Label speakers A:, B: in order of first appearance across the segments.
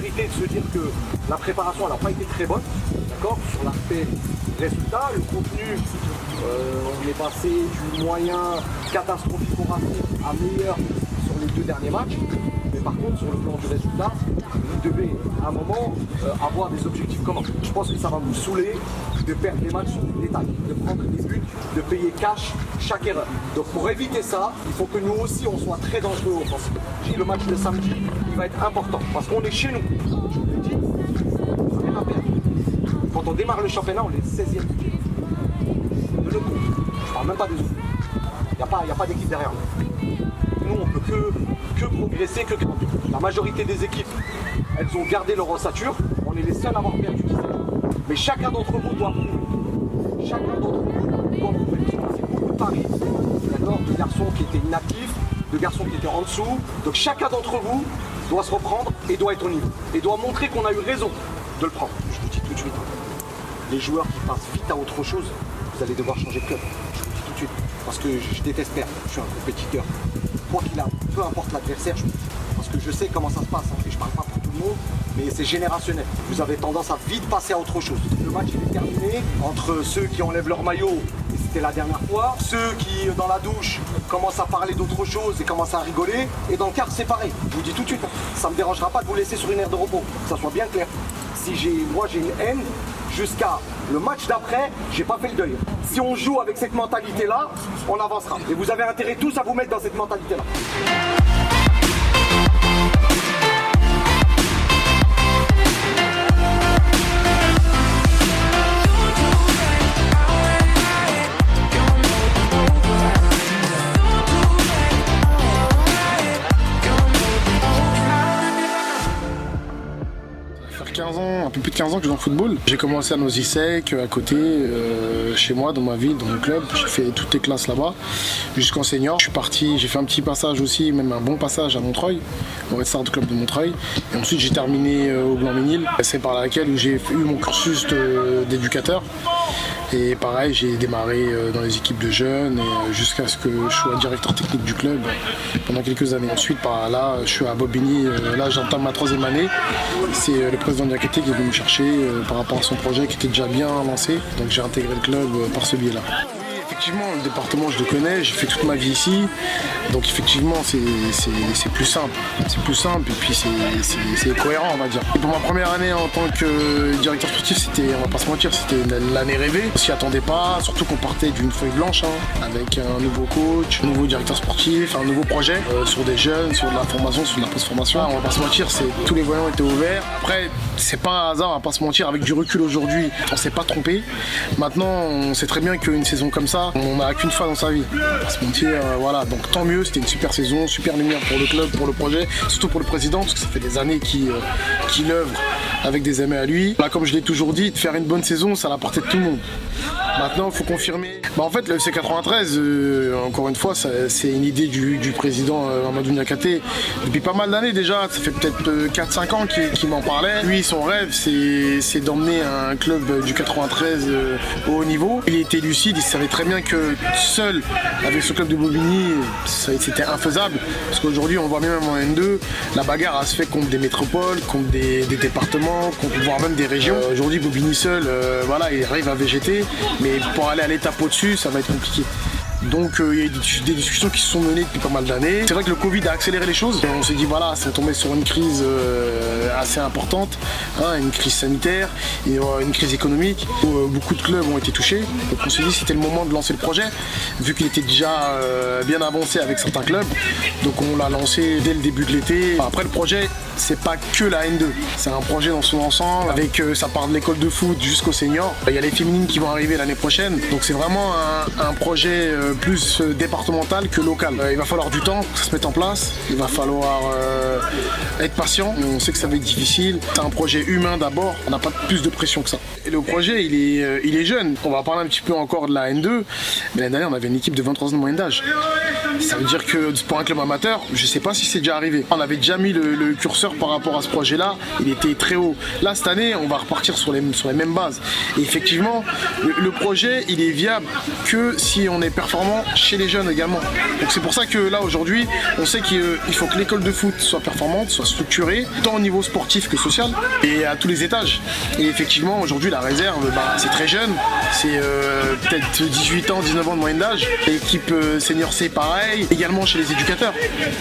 A: vérité de se dire que la préparation n'a pas été très bonne, d'accord, sur l'aspect résultat. Le contenu, on est passé du moyen catastrophique au rapide à meilleur sur les 2 derniers matchs. Mais par contre, sur le plan du résultat, vous devez à un moment avoir des objectifs communs. Je pense que ça va vous saouler de perdre des matchs sur des détails, de prendre des buts, de payer cash chaque erreur. Donc pour éviter ça, il faut que nous aussi on soit très dangereux offensivement. Le match de samedi, il va être important parce qu'on est chez nous. Je vous le dis, ça rien à perdre. Quand on démarre le championnat, on est 16e du de le compte. Je parle même pas des autres. Il n'y a pas d'équipe derrière nous. Nous, on peut que progresser, que grandir. La majorité des équipes, elles ont gardé leur ossature. On est les seuls à avoir perdu 17 jours. Mais chacun d'entre vous doit prouver. Chacun d'entre vous doit prouver. C'est beaucoup de paris, d'accord, de garçons qui étaient inactifs, de garçons qui étaient en dessous. Donc chacun d'entre vous doit se reprendre et doit être au niveau. Et doit montrer qu'on a eu raison de le prendre. Je vous dis tout de suite, les joueurs qui passent vite à autre chose, vous allez devoir changer de club. Je vous dis tout de suite. Parce que je déteste perdre. Je suis un compétiteur. Quoi qu'il a, peu importe l'adversaire, parce que je sais comment ça se passe. Et je parle pas pour tout le monde, mais c'est générationnel. Vous avez tendance à vite passer à autre chose. Le match il est terminé entre ceux qui enlèvent leur maillot, et c'était la dernière fois, ceux qui, dans la douche, commencent à parler d'autre chose et commencent à rigoler, et dans le quart, c'est pareil. Je vous dis tout de suite, ça ne me dérangera pas de vous laisser sur une aire de repos, que ça soit bien clair. Si moi j'ai une haine, jusqu'à le match d'après, j'ai pas fait le deuil. Si on joue avec cette mentalité-là, on avancera. Et vous avez intérêt tous à vous mettre dans cette mentalité-là.
B: Un peu plus de 15 ans que je joue dans le football. J'ai commencé à Noisy-Sec, à côté, chez moi, dans ma ville, dans mon club. J'ai fait toutes les classes là-bas, jusqu'en senior. Je suis parti, j'ai fait un petit passage aussi, même un bon passage à Montreuil, au Red Star Club de Montreuil. Et ensuite, j'ai terminé au Blanc-Ménil. C'est par laquelle j'ai eu mon cursus d'éducateur. Et pareil, j'ai démarré dans les équipes de jeunes et jusqu'à ce que je sois directeur technique du club pendant quelques années. Ensuite, par là, je suis à Bobigny. Là, j'entame ma 3e année. C'est le président Diakité qui est venu me chercher par rapport à son projet qui était déjà bien lancé. Donc j'ai intégré le club par ce biais-là. Effectivement, le département, je le connais, j'ai fait toute ma vie ici. Donc effectivement, c'est plus simple. C'est plus simple et puis c'est cohérent, on va dire. Et pour ma première année en tant que directeur sportif, c'était, on va pas se mentir, c'était l'année rêvée. On s'y attendait pas, surtout qu'on partait d'une feuille blanche, avec un nouveau coach, un nouveau directeur sportif, un nouveau projet sur des jeunes, sur de la formation, sur de la post-formation. On va pas se mentir, tous les voyants étaient ouverts. Après, c'est pas un hasard, on va pas se mentir, avec du recul aujourd'hui, on s'est pas trompé. Maintenant, on sait très bien qu'une saison comme ça, on n'a qu'une fois dans sa vie. On va pas se mentir, voilà. Donc tant mieux, c'était une super saison, super lumière pour le club, pour le projet, surtout pour le président, parce que ça fait des années qu'il œuvre avec des amis à lui. Là, comme je l'ai toujours dit, de faire une bonne saison, c'est à la portée de tout le monde. Maintenant, il faut confirmer. En fait, le FC 93, encore une fois, c'est une idée du président Amadou Niakhaté. Depuis pas mal d'années déjà, ça fait peut-être 4-5 ans qu'il m'en parlait. Lui, son rêve, c'est d'emmener un club du 93 au haut niveau. Il était lucide, il savait très bien que seul, avec ce club de Bobigny, c'était infaisable. Parce qu'aujourd'hui, on voit bien même en N2, la bagarre se fait contre des métropoles, contre des départements, voire même des régions. Aujourd'hui, Bobigny seul, voilà, il arrive à végéter. Mais pour aller à l'étape au-dessus, ça va être compliqué. Donc il y a eu des discussions qui se sont menées depuis pas mal d'années. C'est vrai que le Covid a accéléré les choses. On s'est dit voilà, c'est tombé sur une crise assez importante, une crise sanitaire et une crise économique où beaucoup de clubs ont été touchés. Donc on s'est dit c'était le moment de lancer le projet, vu qu'il était déjà bien avancé avec certains clubs. Donc on l'a lancé dès le début de l'été. Après le projet, c'est pas que la N2, c'est un projet dans son ensemble avec ça part de l'école de foot jusqu'au senior. Il y a les féminines qui vont arriver l'année prochaine. Donc c'est vraiment un projet plus départemental que local. Il va falloir du temps pour que ça se mette en place. Il va falloir être patient. On sait que ça va être difficile. C'est un projet humain d'abord. On n'a pas plus de pression que ça. Et le projet, il est jeune. On va parler un petit peu encore de la N2. Mais l'année dernière, on avait une équipe de 23 ans de moyenne d'âge. Ça veut dire que pour un club amateur, je ne sais pas si c'est déjà arrivé. On avait déjà mis le curseur indicateur par rapport à ce projet-là, il était très haut. Là, cette année, on va repartir sur les mêmes bases. Et effectivement, le projet, il est viable que si on est performant chez les jeunes également. Donc c'est pour ça que là, aujourd'hui, on sait qu'il faut que l'école de foot soit performante, soit structurée, tant au niveau sportif que social, et à tous les étages. Et effectivement, aujourd'hui, la réserve, c'est très jeune. C'est peut-être 18 ans, 19 ans de moyenne d'âge. L'équipe senior C, pareil. Également chez les éducateurs.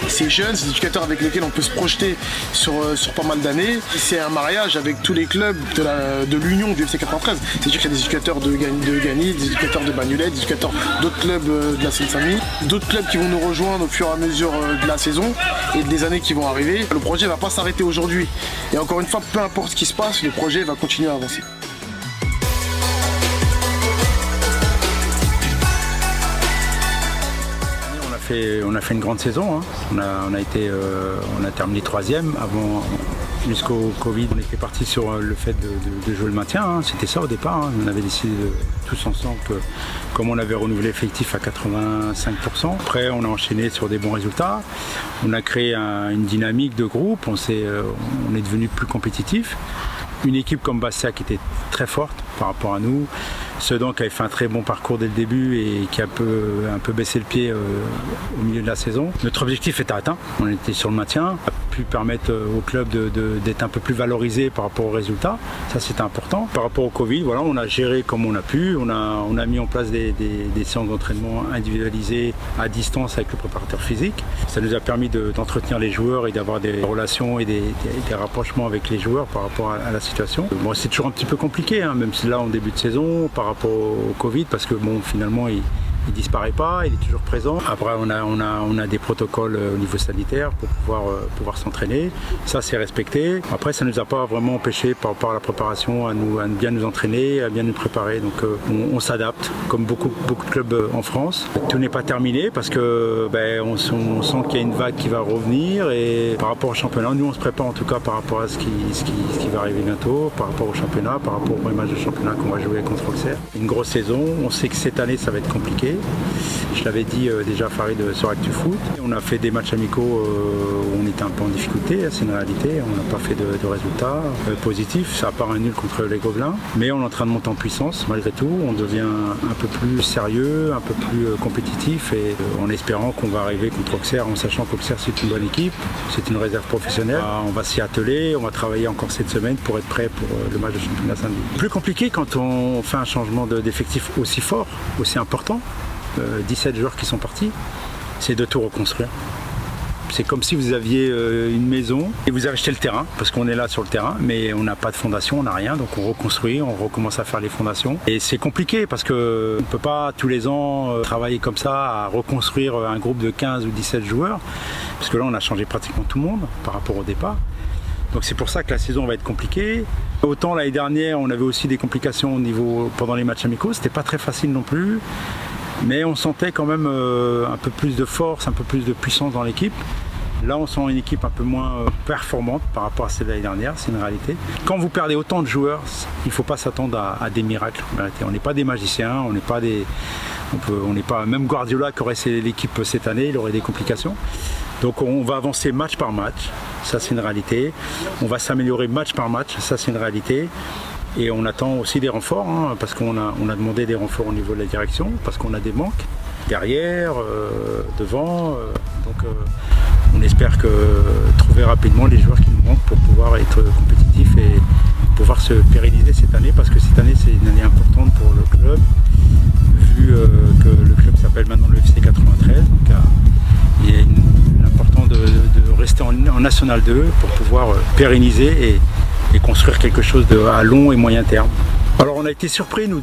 B: C'est jeune, c'est des éducateurs avec lesquels on peut se projeter sur pas mal d'années. C'est un mariage avec tous les clubs de l'Union du FC 93. C'est-à-dire qu'il y a des éducateurs de Gagny, des éducateurs de Bagnolet, des éducateurs d'autres clubs de la Seine-Saint-Denis, d'autres clubs qui vont nous rejoindre au fur et à mesure de la saison et des années qui vont arriver. Le projet ne va pas s'arrêter aujourd'hui. Et encore une fois, peu importe ce qui se passe, le projet va continuer à avancer.
C: On a fait une grande saison, hein. On a terminé 3e. Avant, jusqu'au Covid, on était parti sur le fait de jouer le maintien, hein. C'était ça au départ, hein. On avait décidé tous ensemble que, comme on avait renouvelé l'effectif à 85%, après on a enchaîné sur des bons résultats. On a créé une dynamique de groupe, on est devenu plus compétitif. Une équipe comme Bastia qui était très forte par rapport à nous, Sedan qui avait fait un très bon parcours dès le début et qui a un peu baissé le pied au milieu de la saison. Notre objectif était atteint, on était sur le maintien, on a pu permettre au club d'être un peu plus valorisé par rapport aux résultats, ça c'était important. Par rapport au Covid, voilà, on a géré comme on a pu, on a mis en place des séances d'entraînement individualisées à distance avec le préparateur physique. Ça nous a permis d'entretenir les joueurs et d'avoir des relations et des rapprochements avec les joueurs par rapport à la situation. Bon, c'est toujours un petit peu compliqué, hein, même si là en début de saison, par rapport au Covid, parce que bon, finalement il disparaît pas, il est toujours présent. Après on a des protocoles au niveau sanitaire pour pouvoir s'entraîner. Ça c'est respecté. Après ça nous a pas vraiment empêché par rapport à la préparation à bien nous entraîner, à bien nous préparer. Donc on s'adapte comme beaucoup de clubs en France. Tout n'est pas terminé parce que on sent qu'il y a une vague qui va revenir et par rapport au championnat, nous on se prépare en tout cas par rapport à ce qui va arriver bientôt, par rapport au championnat, par rapport au premier match de championnat qu'on va jouer contre Auxerre. Une grosse saison. On sait que cette année ça va être compliqué. Je l'avais dit déjà à Farid sur ActuFoot. On a fait des matchs amicaux où on était un peu en difficulté, c'est une réalité. On n'a pas fait de résultats positifs, ça à part un nul contre les Gobelins. Mais on est en train de monter en puissance malgré tout. On devient un peu plus sérieux, un peu plus compétitif et en espérant qu'on va arriver contre Auxerre, en sachant qu'Auxerre c'est une bonne équipe, c'est une réserve professionnelle. On va s'y atteler, on va travailler encore cette semaine pour être prêt pour le match de championnat samedi. Plus compliqué quand on fait un changement d'effectif aussi fort, aussi important. 17 joueurs qui sont partis, c'est de tout reconstruire. C'est comme si vous aviez une maison et vous avez acheté le terrain, parce qu'on est là sur le terrain, mais on n'a pas de fondation, on n'a rien, donc on reconstruit, on recommence à faire les fondations. Et c'est compliqué parce qu'on ne peut pas tous les ans travailler comme ça, à reconstruire un groupe de 15 ou 17 joueurs, parce que là on a changé pratiquement tout le monde par rapport au départ. Donc c'est pour ça que la saison va être compliquée. Autant l'année dernière, on avait aussi des complications pendant les matchs amicaux, c'était pas très facile non plus. Mais on sentait quand même un peu plus de force, un peu plus de puissance dans l'équipe. Là, on sent une équipe un peu moins performante par rapport à celle de l'année dernière, c'est une réalité. Quand vous perdez autant de joueurs, il ne faut pas s'attendre à des miracles. En réalité. On n'est pas des magiciens, on n'est pas même Guardiola qui aurait l'équipe cette année, il aurait des complications. Donc on va avancer match par match, ça c'est une réalité. On va s'améliorer match par match, ça c'est une réalité. Et on attend aussi des renforts, hein, parce qu'on a demandé des renforts au niveau de la direction, parce qu'on a des manques derrière, devant. Donc on espère trouver rapidement les joueurs qui nous manquent pour pouvoir être compétitifs et pouvoir se pérenniser cette année, parce que cette année c'est une année importante pour le club, vu que le club s'appelle maintenant le FC 93. Donc il est important de rester en National 2 pour pouvoir pérenniser et construire quelque chose à long et moyen terme. Alors on a été surpris nous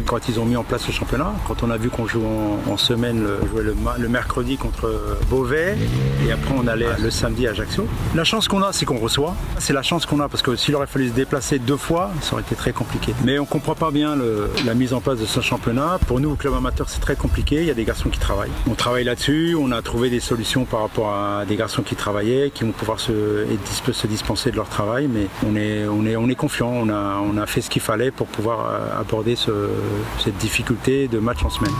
C: quand ils ont mis en place le championnat, quand on a vu qu'on joue en semaine, jouait le mercredi contre Beauvais et après on allait le samedi à Ajaccio. La chance qu'on a, c'est qu'on reçoit, c'est la chance qu'on a, parce que s'il aurait fallu se déplacer 2 fois, ça aurait été très compliqué. Mais on ne comprend pas bien la mise en place de ce championnat. Pour nous au club amateur c'est très compliqué, il y a des garçons qui travaillent. On travaille là-dessus, on a trouvé des solutions par rapport à des garçons qui travaillaient, qui vont pouvoir se dispenser de leur travail, mais on est confiant, on a fait ce qu'il fallait pour pouvoir aborder cette difficulté de match en semaine.